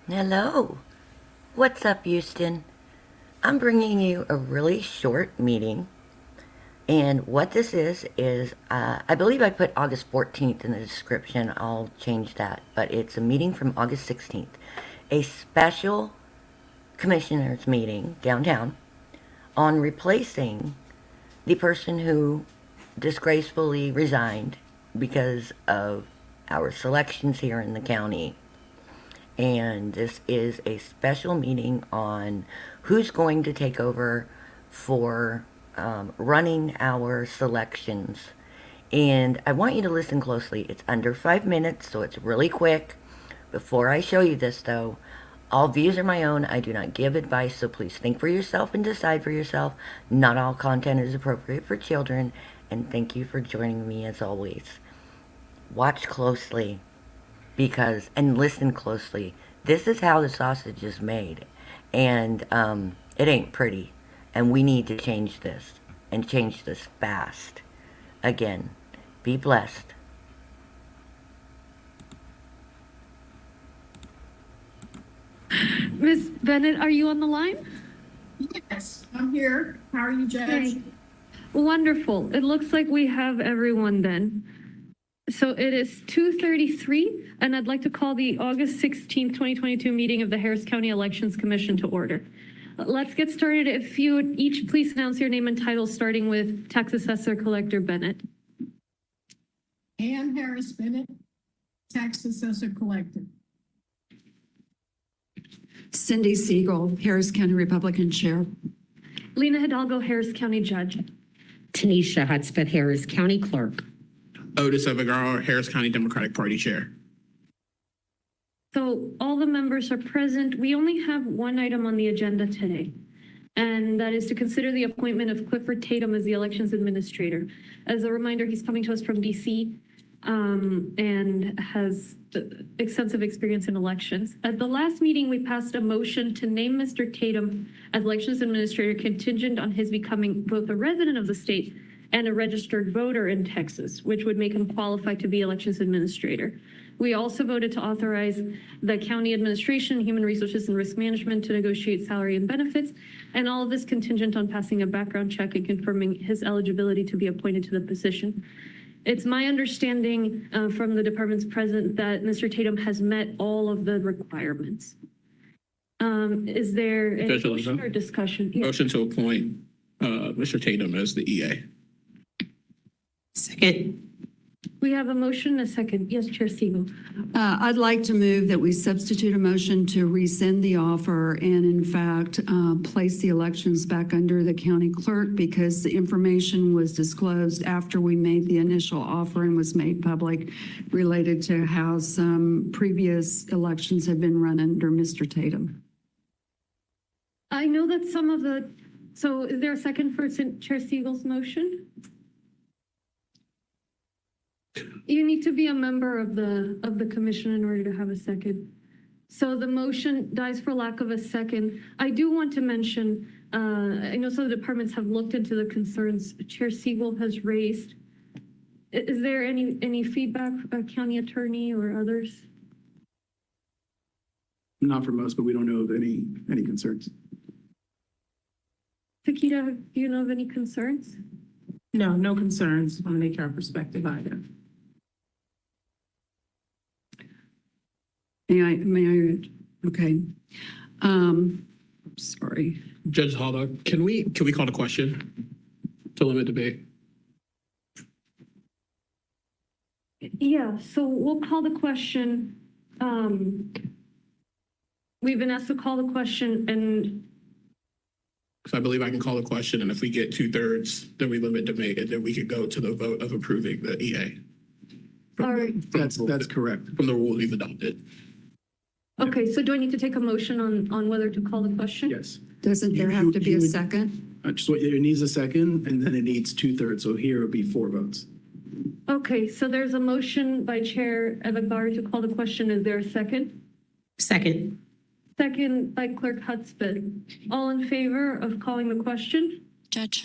Hello. What's up, Houston? I'm bringing you a really short meeting. And what this is I believe I put August 14th in the description. I'll change that. But it's a meeting from August 16th. A special commissioners meeting downtown on replacing the person who disgracefully resigned because of our selections here in the county. And this is a special meeting on who's going to take over for running our selections. And I want you to listen closely. It's under 5 minutes, so it's really quick. Before I show you this, though, all views are my own. I do not give advice, so please think for yourself and decide for yourself. Not all content is appropriate for children. And thank you for joining me as always. Watch closely and listen closely. This is how the sausage is made, and it ain't pretty, and we need to change this, and change this fast. Again, be blessed. Ms. Bennett, are you on the line? Yes, I'm here. How are you, Judge? Hey. Wonderful. It looks like we have everyone then. So it is 2:33, and I'd like to call the August 16th, 2022 meeting of the Harris County Elections Commission to order. Let's get started. If you would each please announce your name and title, starting with Tax Assessor Collector Bennett. Ann Harris Bennett, Tax Assessor Collector. Cindy Siegel, Harris County Republican Chair. Lina Hidalgo, Harris County Judge. Tanisha Hudspeth, Harris County Clerk. Otis Evagaro, Harris County Democratic Party Chair. So all the members are present. We only have one item on the agenda today, and that is to consider the appointment of Clifford Tatum as the Elections Administrator. As a reminder, he's coming to us from DC and has extensive experience in elections. At the last meeting, we passed a motion to name Mr. Tatum as Elections Administrator contingent on his becoming both a resident of the state and a registered voter in Texas, which would make him qualified to be Elections Administrator. We also voted to authorize the county administration, human resources, and risk management to negotiate salary and benefits, and all of this contingent on passing a background check and confirming his eligibility to be appointed to the position. It's my understanding from the departments present that Mr. Tatum has met all of the requirements. Is there any motion or discussion? Motion to appoint Mr. Tatum as the EA. Second. We have a motion and a second. Yes, Chair Siegel. I'd like to move that we substitute a motion to rescind the offer and in fact place the elections back under the county clerk because the information was disclosed after we made the initial offer and was made public related to how some previous elections have been run under Mr. Tatum. I know that some of the, so is there a second for Chair Siegel's motion? You need to be a member of the commission in order to have a second. So the motion dies for lack of a second. I do want to mention, I know some of the departments have looked into the concerns Chair Siegel has raised. Is there any feedback, county attorney or others? Not from us, but we don't know of any concerns. Takita, do you know of any concerns? No, no concerns from the HR perspective either. Okay. Sorry. Judge Halda, can we call the question to limit debate? Yeah, so we'll call the question. We've been asked to call the question and Because I believe I can call the question, and if we get 2/3, then we limit debate, and then we could go to the vote of approving the EA. all right. That's correct. From the rule we've adopted. Okay, so do I need to take a motion on whether to call the question? Yes. Doesn't there have to be a second? It needs a second, and then it needs 2/3. So here it would be 4 votes. Okay, so there's a motion by Chair Evagbar to call the question. Is there a second? Second. Second by Clerk Hudspeth. All in favor of calling the question? Judge,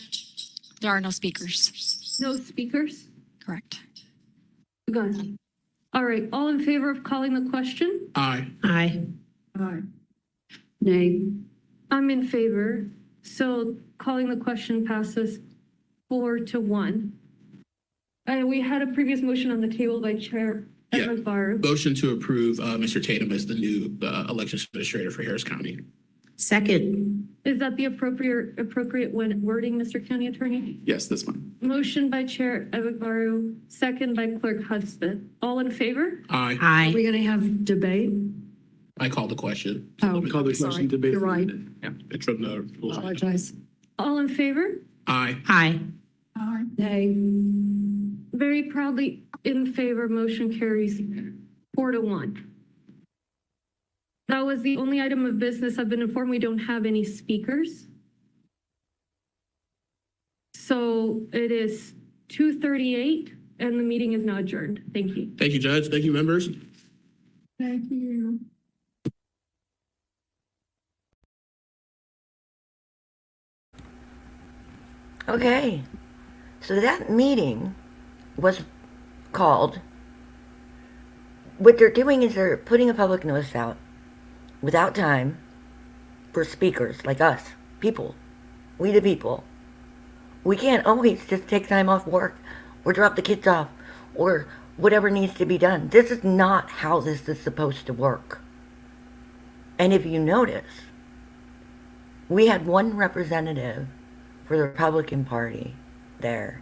there are no speakers. No speakers? Correct. Go ahead. All right, all in favor of calling the question? Aye. Aye. Aye. Nay. I'm in favor. So calling the question passes 4-1. We had a previous motion on the table by Chair Yeah. Edward Barr. Motion to approve Mr. Tatum as the new elections administrator for Harris County. Second. Is that the appropriate wording, Mr. County Attorney? Yes, that's fine. Motion by Chair Edward, second by Clerk Hudspeth. All in favor? Aye. Are Aye. we going to have debate? I called the question. Oh, Call the sorry. question debate. You're right. Yeah, it's from the rules. Apologize. All in favor? Aye. Aye. Aye. Nay. Very proudly in favor, motion carries 4-1. That was the only item of business. I've been informed we don't have any speakers. So it is 2:38 and the meeting is now adjourned. Thank you. Thank you, Judge. Thank you, members. Thank you. Okay, so that meeting was called. What they're doing is they're putting a public notice out without time for speakers like us, people, we the people. We can't always just take time off work or drop the kids off or whatever needs to be done. This is not how this is supposed to work. And if you notice, we had one representative for the Republican Party there,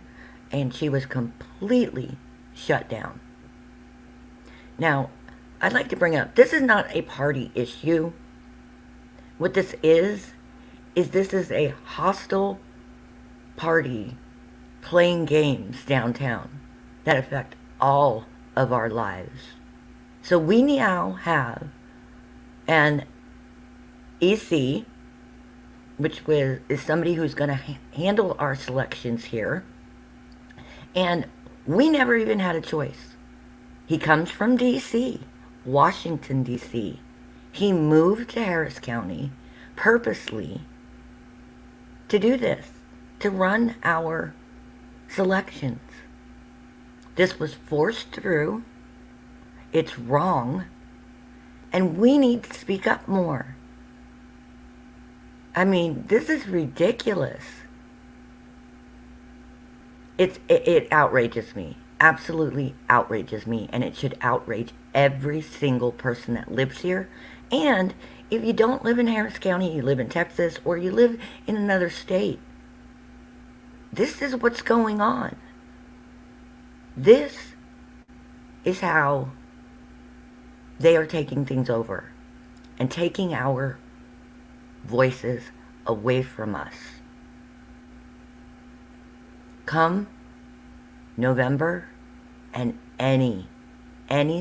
and she was completely shut down. Now, I'd like to bring up, this is not a party issue. What this is this is a hostile party playing games downtown that affect all of our lives. So we now have an EC, which is somebody who's going to handle our selections here. And we never even had a choice. He comes from D.C., Washington, D.C. He moved to Harris County purposely to do this, to run our selections. This was forced through. It's wrong. And we need to speak up more. I mean, this is ridiculous. It outrages me. Absolutely outrages me. And it should outrage every single person that lives here. And if you don't live in Harris County, you live in Texas, or you live in another state, this is what's going on. This is how they are taking things over and taking our voices away from us. Come November, and any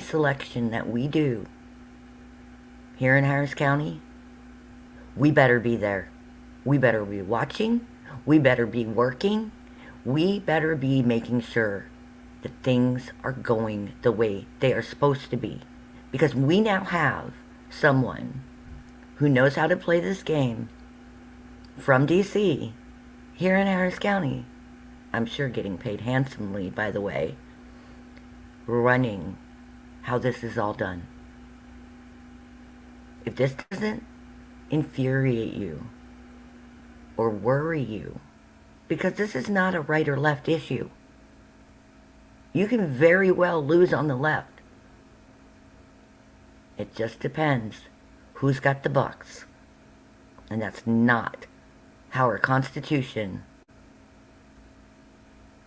selection that we do here in Harris County, we better be there. We better be watching. We better be working. We better be making sure that things are going the way they are supposed to be. Because we now have someone who knows how to play this game from D.C. here in Harris County. I'm sure getting paid handsomely, by the way, running how this is all done. If this doesn't infuriate you or worry you, because this is not a right or left issue. You can very well lose on the left. It just depends who's got the bucks. And that's not how our Constitution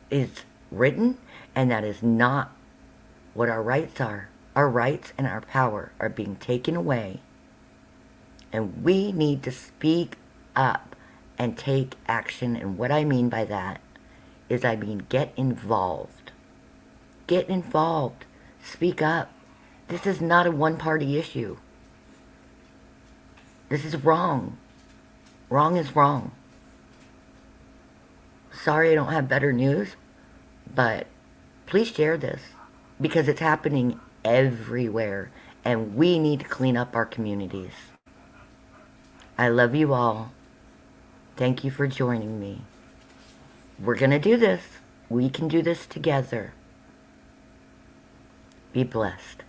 is written, and that is not what our rights are. Our rights and our power are being taken away. And we need to speak up and take action. And what I mean by that is get involved. Get involved. Speak up. This is not a one-party issue. This is wrong. Wrong is wrong. Sorry I don't have better news, but please share this because it's happening everywhere and we need to clean up our communities. I love you all. Thank you for joining me. We're going to do this. We can do this together. Be blessed.